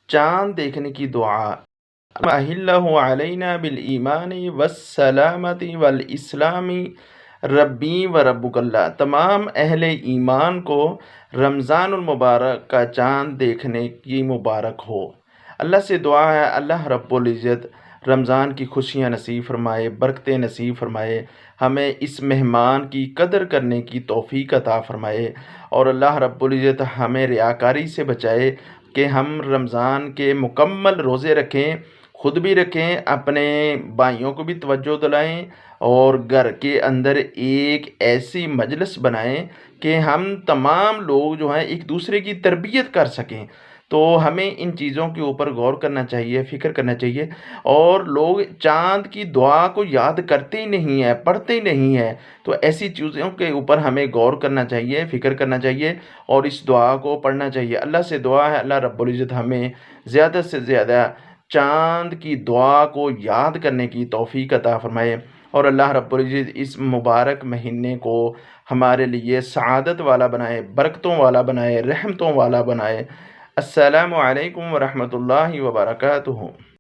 چاند دیکھنے کی دعا۔ اہلہ علینا بالایمان والسلامت والاسلام ربی و ربک اللہ۔ تمام اہل ایمان کو رمضان المبارک کا چاند دیکھنے کی مبارک ہو۔ اللہ سے دعا ہے اللہ رب العزت رمضان کی خوشیاں نصیب فرمائے، برکتیں نصیب فرمائے، ہمیں اس مہمان کی قدر کرنے کی توفیق عطا فرمائے، اور اللہ رب العزت ہمیں ریاکاری سے بچائے کہ ہم رمضان کے مکمل روزے رکھیں، خود بھی رکھیں، اپنے بھائیوں کو بھی توجہ دلائیں، اور گھر کے اندر ایک ایسی مجلس بنائیں کہ ہم تمام لوگ جو ہیں ایک دوسرے کی تربیت کر سکیں۔ تو ہمیں ان چیزوں کے اوپر غور کرنا چاہیے، فکر کرنا چاہیے، اور لوگ چاند کی دعا کو یاد کرتے ہی نہیں ہیں، پڑھتے ہی نہیں ہیں۔ تو ایسی چیزوں کے اوپر ہمیں غور کرنا چاہیے، فکر کرنا چاہیے، اور اس دعا کو پڑھنا چاہیے۔ اللہ سے دعا ہے اللہ رب العزت ہمیں زیادہ سے زیادہ چاند کی دعا کو یاد کرنے کی توفیق عطا فرمائے، اور اللہ رب العزت اس مبارک مہینے کو ہمارے لیے سعادت والا بنائے، برکتوں والا بنائے، رحمتوں والا بنائے۔ السلام علیکم ورحمۃ اللہ وبرکاتہ۔